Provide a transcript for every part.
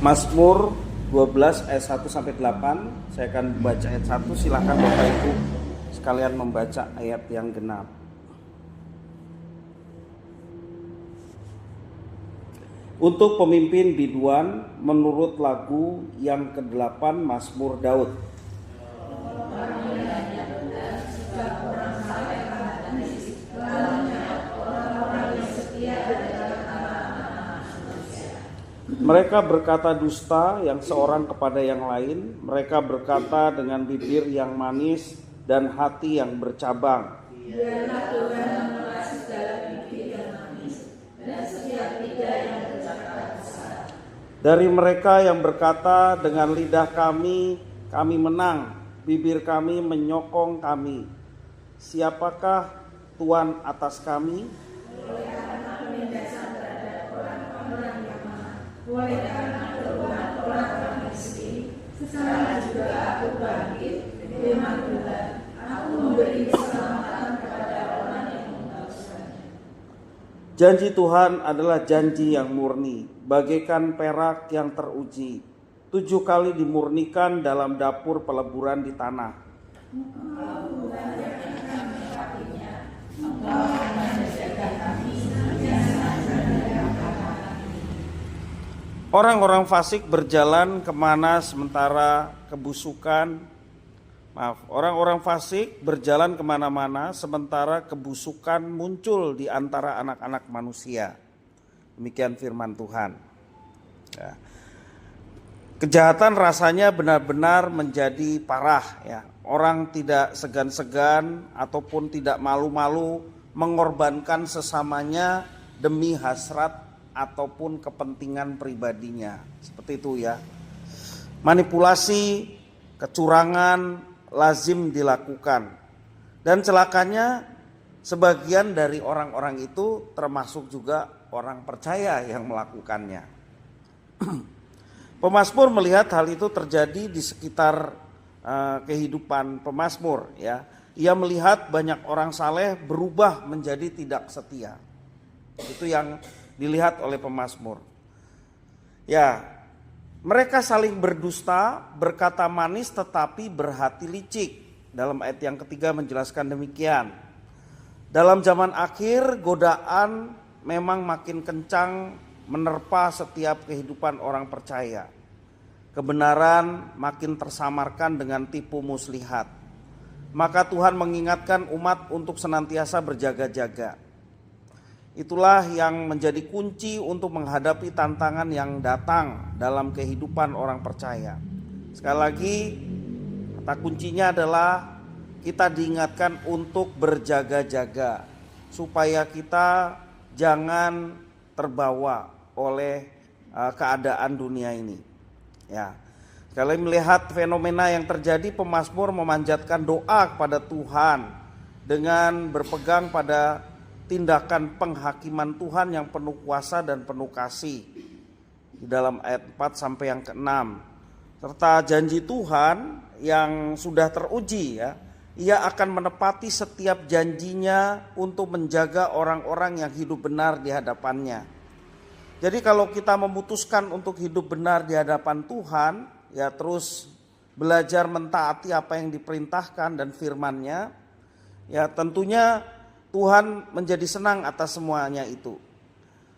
Mazmur 12 ayat 1 sampai 8. Saya akan membaca ayat 1. Silakan Bapak Ibu sekalian membaca ayat yang genap. Untuk pemimpin biduan menurut lagu yang ke-8 Mazmur Daud. Mereka berkata dusta yang seorang kepada yang lain. Mereka berkata dengan bibir yang manis dan hati yang bercabang. Biarlah Tuhan menolak segala bibir yang manis dan setiap lidah yang bercakap besar. Dari mereka yang berkata dengan lidah kami menang, bibir kami menyokong kami. Siapakah Tuhan atas kami? Oleh karena penindasan terhadap orang-orang yang lemah, oleh karena keluhan orang-orang miskin, sekarang juga aku bangkit, firman Tuhan, aku memberi keselamatan kepada orang yang menghaluskannya. Janji Tuhan adalah janji yang murni, bagaikan perak yang teruji. 7 kali dimurnikan dalam dapur peleburan di tanah. Orang-orang fasik berjalan kemana sementara kebusukan Orang-orang fasik berjalan kemana-mana sementara kebusukan muncul di antara anak-anak manusia. Demikian firman Tuhan. Ya. Kejahatan rasanya benar-benar menjadi parah. Ya. Orang tidak segan-segan ataupun tidak malu-malu mengorbankan sesamanya demi hasrat ataupun kepentingan pribadinya. Seperti itu ya. Manipulasi, kecurangan lazim dilakukan. Dan celakanya sebagian dari orang-orang itu termasuk juga orang percaya yang melakukannya. Pemazmur melihat hal itu terjadi di sekitar kehidupan pemazmur ya. Ia melihat banyak orang saleh berubah menjadi tidak setia. Itu yang dilihat oleh pemazmur. Ya, mereka saling berdusta, berkata manis tetapi berhati licik. Dalam ayat yang ketiga menjelaskan demikian. Dalam zaman akhir godaan memang makin kencang menerpa setiap kehidupan orang percaya. Kebenaran makin tersamarkan dengan tipu muslihat. Maka Tuhan mengingatkan umat untuk senantiasa berjaga-jaga. Itulah yang menjadi kunci untuk menghadapi tantangan yang datang dalam kehidupan orang percaya. Sekali lagi, kata kuncinya adalah kita diingatkan untuk berjaga-jaga supaya kita jangan terbawa oleh keadaan dunia ini. Ya. Sekali melihat fenomena yang terjadi, pemazmur memanjatkan doa kepada Tuhan dengan berpegang pada tindakan penghakiman Tuhan yang penuh kuasa dan penuh kasih di dalam ayat 4 sampai yang ke-6, serta janji Tuhan yang sudah teruji ya. Ia akan menepati setiap janjinya untuk menjaga orang-orang yang hidup benar di hadapannya. Jadi kalau kita memutuskan untuk hidup benar di hadapan Tuhan, ya terus belajar mentaati apa yang diperintahkan dan firman-Nya, ya tentunya Tuhan menjadi senang atas semuanya itu.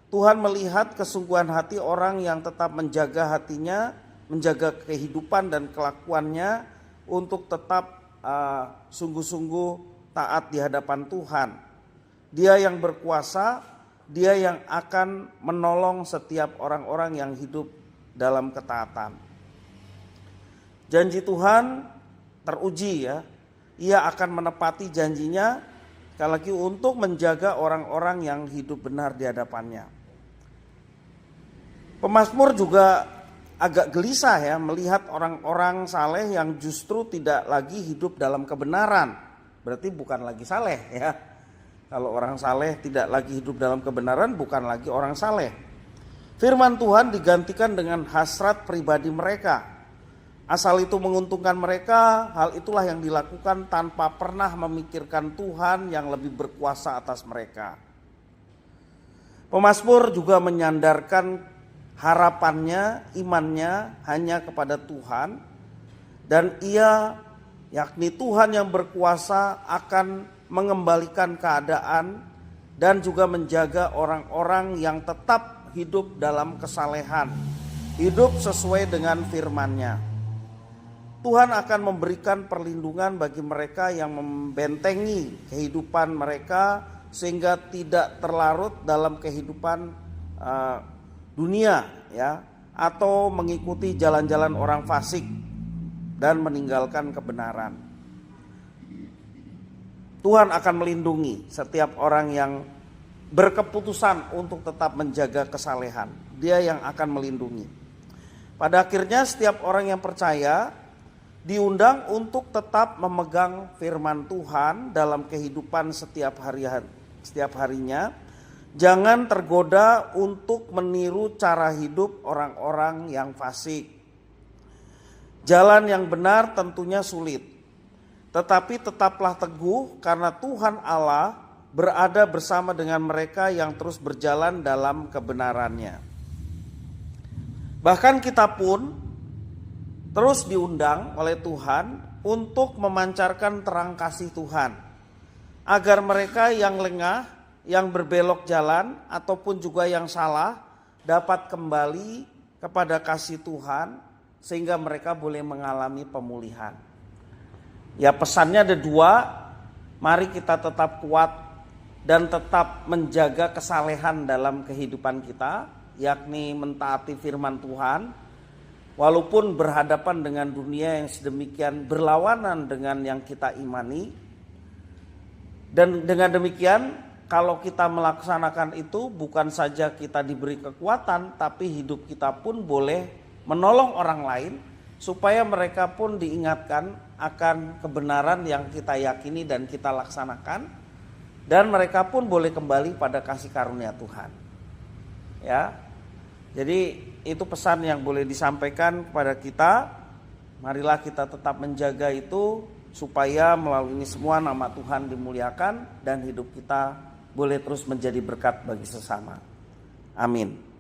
Tuhan melihat kesungguhan hati orang yang tetap menjaga hatinya, menjaga kehidupan dan kelakuannya untuk tetap sungguh-sungguh taat di hadapan Tuhan. Dia yang berkuasa, dia yang akan menolong setiap orang-orang yang hidup dalam ketaatan. Janji Tuhan teruji ya. Ia akan menepati janjinya. Sekali lagi untuk menjaga orang-orang yang hidup benar di hadapannya. Pemazmur juga agak gelisah ya melihat orang-orang saleh yang justru tidak lagi hidup dalam kebenaran. Berarti bukan lagi saleh ya. Kalau orang saleh tidak lagi hidup dalam kebenaran bukan lagi orang saleh. Firman Tuhan digantikan dengan hasrat pribadi mereka. Asal itu menguntungkan mereka, hal itulah yang dilakukan tanpa pernah memikirkan Tuhan yang lebih berkuasa atas mereka. Pemazmur juga menyandarkan harapannya, imannya hanya kepada Tuhan, dan ia, yakni Tuhan yang berkuasa, akan mengembalikan keadaan dan juga menjaga orang-orang yang tetap hidup dalam kesalehan, hidup sesuai dengan firman-Nya. Tuhan akan memberikan perlindungan bagi mereka yang membentengi kehidupan mereka sehingga tidak terlarut dalam kehidupan dunia, ya, atau mengikuti jalan-jalan orang fasik dan meninggalkan kebenaran. Tuhan akan melindungi setiap orang yang berkeputusan untuk tetap menjaga kesalehan. Dia yang akan melindungi. Pada akhirnya setiap orang yang percaya diundang untuk tetap memegang firman Tuhan dalam kehidupan setiap harinya. Jangan tergoda untuk meniru cara hidup orang-orang yang fasik. Jalan yang benar tentunya sulit, tetapi tetaplah teguh karena Tuhan Allah berada bersama dengan mereka yang terus berjalan dalam kebenarannya. Bahkan kita pun terus diundang oleh Tuhan untuk memancarkan terang kasih Tuhan, agar mereka yang lengah, yang berbelok jalan ataupun juga yang salah dapat kembali kepada kasih Tuhan sehingga mereka boleh mengalami pemulihan. Ya, pesannya ada dua, mari kita tetap kuat dan tetap menjaga kesalehan dalam kehidupan kita, yakni mentaati firman Tuhan. Walaupun berhadapan dengan dunia yang sedemikian berlawanan dengan yang kita imani. Dan dengan demikian, kalau kita melaksanakan itu, bukan saja kita diberi kekuatan, tapi hidup kita pun boleh menolong orang lain supaya mereka pun diingatkan akan kebenaran yang kita yakini dan kita laksanakan, dan mereka pun boleh kembali pada kasih karunia Tuhan. Ya. Jadi itu pesan yang boleh disampaikan kepada kita. Marilah kita tetap menjaga itu supaya melalui ini semua nama Tuhan dimuliakan dan hidup kita boleh terus menjadi berkat bagi sesama. Amin.